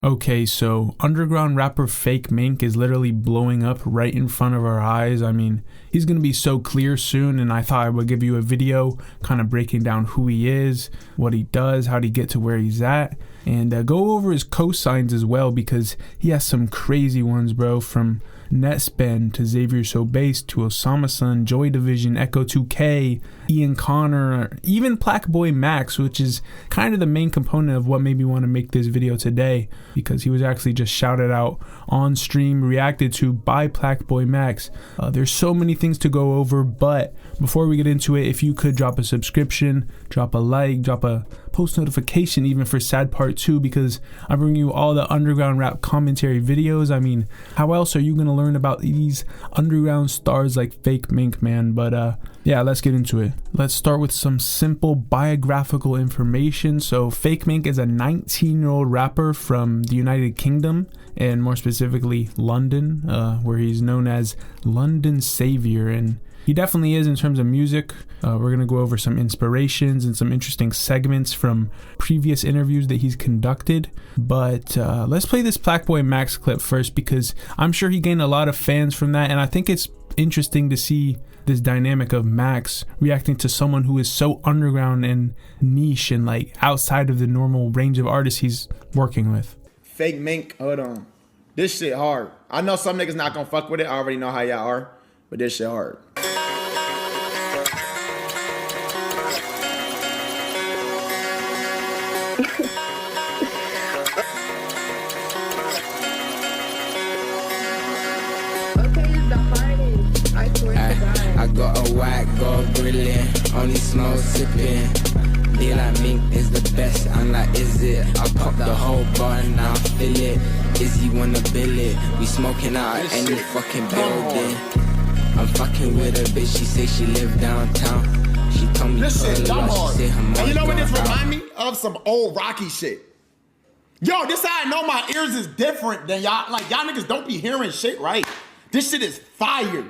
Okay, so underground rapper Fakemink is literally blowing up right in front of our eyes. I mean, he's gonna be so clear soon, and I thought I would give you a video kind of breaking down who he is, what he does, how to get to where he's at, and go over his cosigns as well, because he has some crazy ones, bro, from Netspend to Xavier So Bass to Osama Sun, Joy Division, Echo 2K, Ian Connor, even Plaqueboy Max, which is kind of the main component of what made me want to make this video today, because he was actually just shouted out on stream, reacted to by Plaqueboy Max. There's so many things to go over, but before we get into it, if you could drop a subscription, drop a like, drop a post notification even for Sad Part 2, because I bring you all the underground rap commentary videos. I mean, how else are you going to learn about these underground stars like Fakemink, man? But yeah, let's get into it. Let's start with some simple biographical information. So Fakemink is a 19-year-old rapper from the United Kingdom, and more specifically London, where he's known as London Savior, and he definitely is in terms of music. We're going to go over some inspirations and some interesting segments from previous interviews that he's conducted. But let's play this Plaqueboy Max clip first, because I'm sure he gained a lot of fans from that. And I think it's interesting to see this dynamic of Max reacting to someone who is so underground and niche and like outside of the normal range of artists he's working with. Fakemink, hold on. This shit hard. I know some niggas not gonna fuck with it. I already know how y'all are, but this shit hard. I got a white gold grilling, only smoke sipping. Be like Mink is the best, I'm like, is it? I pop the whole bar and now I feel it. Izzy wanna bill it, we smoking out at any fucking building. I'm fucking with a bitch, she say she live downtown. She told me this shit dumb hard. She her and you know what this remind me of? Some old Rocky shit. Yo, this how I know my ears is different than y'all. Like, y'all niggas don't be hearing shit right. This shit is fire.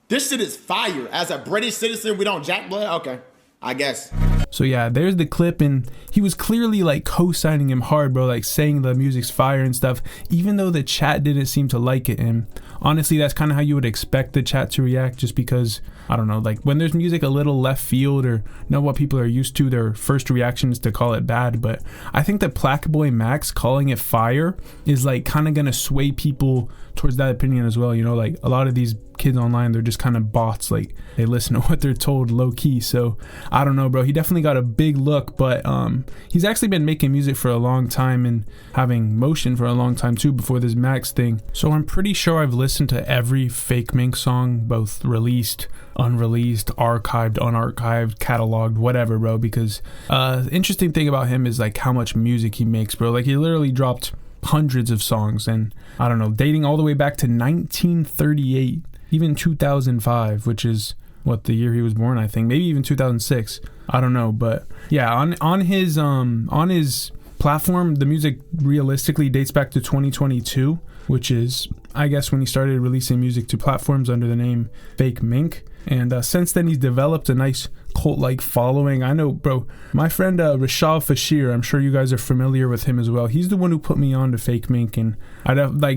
This shit is fire. As a British citizen, we don't jack blood? Okay, I guess. So yeah, there's the clip, and he was clearly like co-signing him hard, bro, like saying the music's fire and stuff, even though the chat didn't seem to like it. And honestly, that's kind of how you would expect the chat to react, just because, I don't know, like when there's music a little left field or not what people are used to, their first reaction is to call it bad. But I think that Plaqueboy Max calling it fire is like kind of gonna sway people towards that opinion as well. You know, like a lot of these kids online, they're just kind of bots, like they listen to what they're told low key. So I don't know, bro, he definitely got a big look, but he's actually been making music for a long time and having motion for a long time too before this Max thing. So I'm pretty sure I've listened to every Fakemink song, both released, unreleased, archived, unarchived, cataloged, whatever, bro, because interesting thing about him is like how much music he makes, bro. Like he literally dropped hundreds of songs, and I don't know, dating all the way back to 1938, even 2005, which is what the year he was born, I think, maybe even 2006, I don't know. But yeah, on his platform, the music realistically dates back to 2022, which is, I guess, when he started releasing music to platforms under the name Fakemink. And since then, he's developed a nice cult-like following. I know, bro, my friend Rashal Fashir, I'm sure you guys are familiar with him as well. He's the one who put me on to Fakemink, and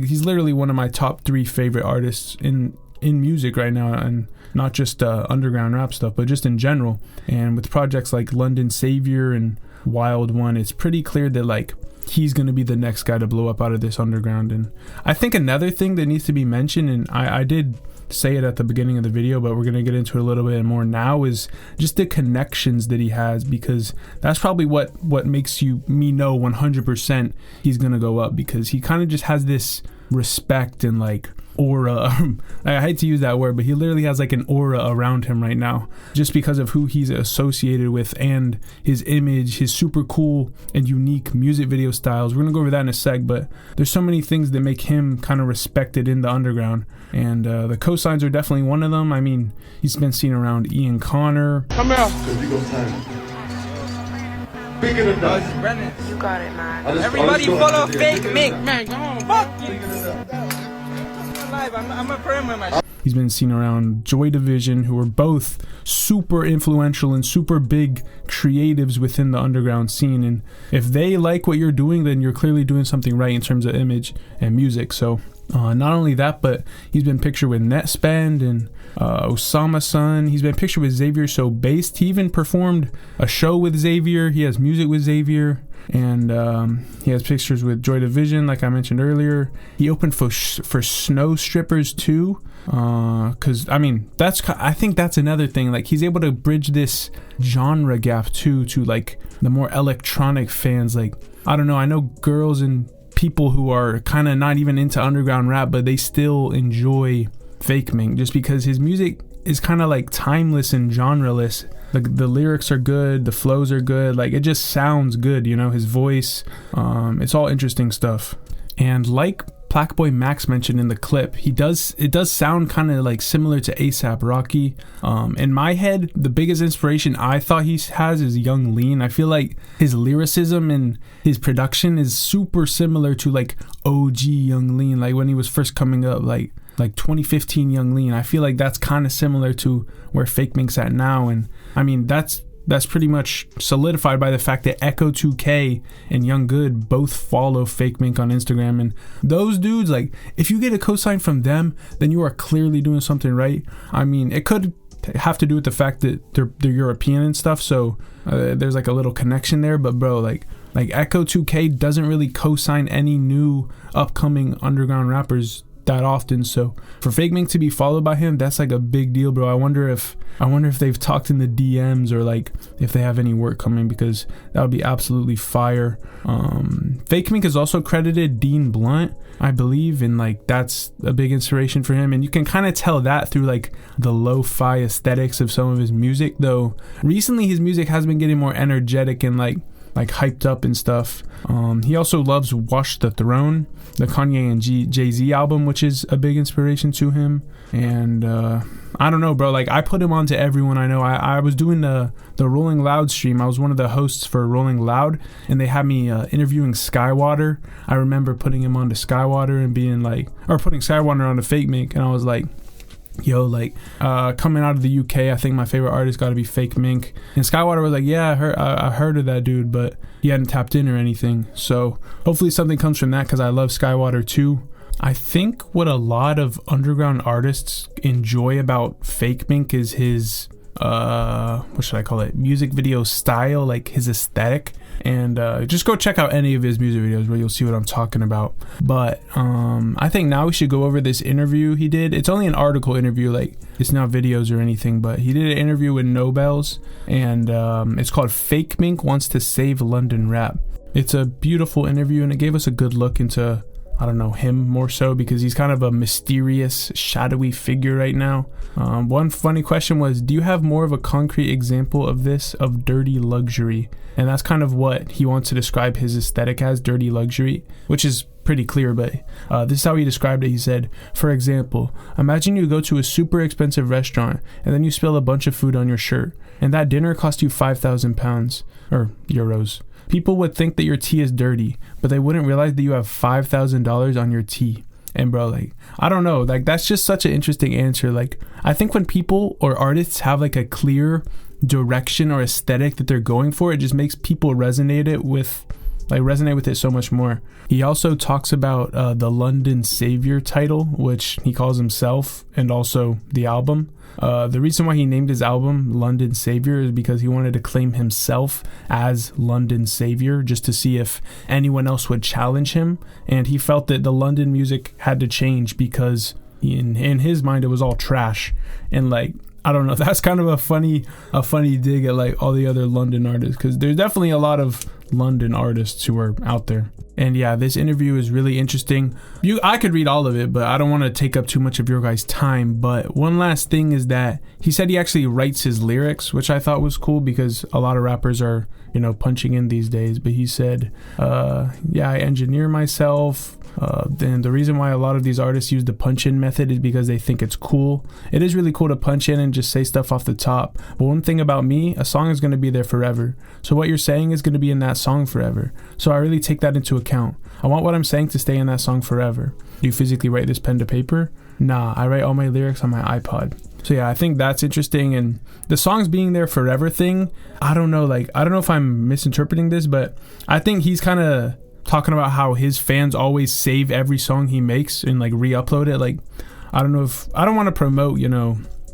he's literally one of my top 3 favorite artists in music right now, and not just underground rap stuff, but just in general. And with projects like London Savior and Wild One, it's pretty clear that like he's going to be the next guy to blow up out of this underground. And I think another thing that needs to be mentioned, and I did say it at the beginning of the video, but we're going to get into it a little bit more now, is just the connections that he has, because that's probably what makes me know 100% he's going to go up, because he kind of just has this respect and like aura. I hate to use that word, but he literally has like an aura around him right now, just because of who he's associated with and his image, his super cool and unique music video styles. We're gonna go over that in a sec, but there's so many things that make him kind of respected in the underground, and the cosigns are definitely one of them. I mean, he's been seen around Ian Connor. Come out. Cause you go time. Speaking of that, you got it, man. Everybody follow Fakemink, man. Go on. Fuck you. I'm a friend, man. He's been seen around Joy Division, who are both super influential and super big creatives within the underground scene. And if they like what you're doing, then you're clearly doing something right in terms of image and music. So not only that, but he's been pictured with Netspend and Osama Sun. He's been pictured with Xavier So Based. He even performed a show with Xavier. He has music with Xavier. And he has pictures with Joy Division, like I mentioned earlier. He opened for Snow Strippers too, because I mean I think that's another thing. Like he's able to bridge this genre gap too to like the more electronic fans. Like I don't know, I know girls and people who are kind of not even into underground rap, but they still enjoy Fakemink just because his music is kind of like timeless and genreless. The lyrics are good, the flows are good, like it just sounds good, you know, his voice, it's all interesting stuff. And like Plaqueboy Max mentioned in the clip, it does sound kind of like similar to A$AP Rocky. In my head, the biggest inspiration I thought he has is Young Lean. I feel like his lyricism and his production is super similar to like OG Young Lean, like when he was first coming up, like 2015 Young Lean. I feel like that's kind of similar to where Fakemink's at now. And I mean, that's pretty much solidified by the fact that Echo 2K and Young Good both follow Fakemink on Instagram. And those dudes, like, if you get a cosign from them, then you are clearly doing something right. I mean, it could have to do with the fact that they're European and stuff, so there's like a little connection there. But bro, like Echo 2K doesn't really cosign any new upcoming underground rappers that often, so for Fakemink to be followed by him, that's like a big deal, bro. I wonder if they've talked in the DMs or like if they have any work coming, because that would be absolutely fire. Fakemink is also credited Dean Blunt, I believe, and like that's a big inspiration for him, and you can kind of tell that through like the lo-fi aesthetics of some of his music, though recently his music has been getting more energetic and like hyped up and stuff. He also loves Watch the Throne, the Kanye and Jay-Z album, which is a big inspiration to him. And I don't know, bro, like I put him on to everyone I know. I was doing the Rolling Loud stream. I was one of the hosts for Rolling Loud, and they had me interviewing Skywater. I remember putting him on to Skywater and being like, or putting Skywater on to Fakemink, and I was like, yo, like coming out of the UK, I think my favorite artist got to be Fakemink. And Skywater was like, yeah, I heard of that dude, but he hadn't tapped in or anything. So hopefully something comes from that, because I love Skywater too. I think what a lot of underground artists enjoy about Fakemink is his what should I call it, music video style, like his aesthetic. And just go check out any of his music videos where you'll see what I'm talking about. But I think now we should go over this interview he did. It's only an article interview, like it's not videos or anything, but he did an interview with Nobels, and it's called Fakemink Wants to Save London Rap. It's a beautiful interview, and it gave us a good look into, I don't know, him more so, because he's kind of a mysterious, shadowy figure right now. One funny question was, do you have more of a concrete example of this, of dirty luxury? And that's kind of what he wants to describe his aesthetic as, dirty luxury, which is pretty clear, but this is how he described it. He said, for example, imagine you go to a super expensive restaurant and then you spill a bunch of food on your shirt, and that dinner cost you 5,000 pounds or euros. People would think that your tea is dirty, but they wouldn't realize that you have $5,000 on your tea. And bro, like, I don't know, like that's just such an interesting answer. Like, I think when people or artists have like a clear direction or aesthetic that they're going for, it just makes people resonate with it so much more. He also talks about the London Savior title, which he calls himself, and also the album. The reason why he named his album London Savior is because he wanted to claim himself as London Savior, just to see if anyone else would challenge him. And he felt that the London music had to change because in his mind it was all trash. And like, I don't know, that's kind of a funny dig at like all the other London artists, because there's definitely a lot of London artists who are out there. And yeah, this interview is really interesting. I could read all of it, but I don't want to take up too much of your guys' time. But one last thing is that he said he actually writes his lyrics, which I thought was cool, because a lot of rappers are, you know, punching in these days. But he said, yeah, I engineer myself. Then the reason why a lot of these artists use the punch-in method is because they think it's cool. It is really cool to punch in and just say stuff off the top. But one thing about me, a song is going to be there forever. So what you're saying is going to be in that song forever. So I really take that into account. I want what I'm saying to stay in that song forever. Do you physically write this pen to paper? Nah, I write all my lyrics on my iPod. So yeah, I think that's interesting. And the songs being there forever thing, I don't know if I'm misinterpreting this, but I think he's kind of talking about how his fans always save every song he makes and like re-upload it. Like, I don't want to promote,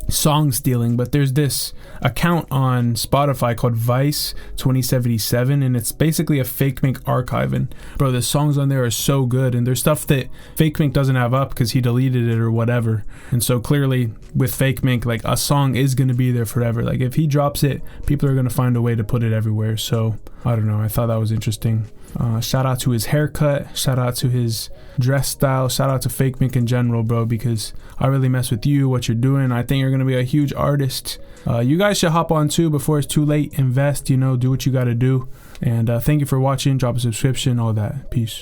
song stealing, but there's this account on Spotify called Vice 2077, and it's basically a Fakemink archive. And bro, the songs on there are so good, and there's stuff that Fakemink doesn't have up because he deleted it or whatever. And so clearly with Fakemink, like, a song is going to be there forever. Like, if he drops it, people are going to find a way to put it everywhere. So I don't know, I thought that was interesting. Shout out to his haircut, shout out to his dress style, shout out to Fakemink in general, bro, because I really mess with you, what you're doing. I think you're going to be a huge artist. You guys should hop on too before it's too late. Invest, do what you got to do. And thank you for watching. Drop a subscription, all that. Peace.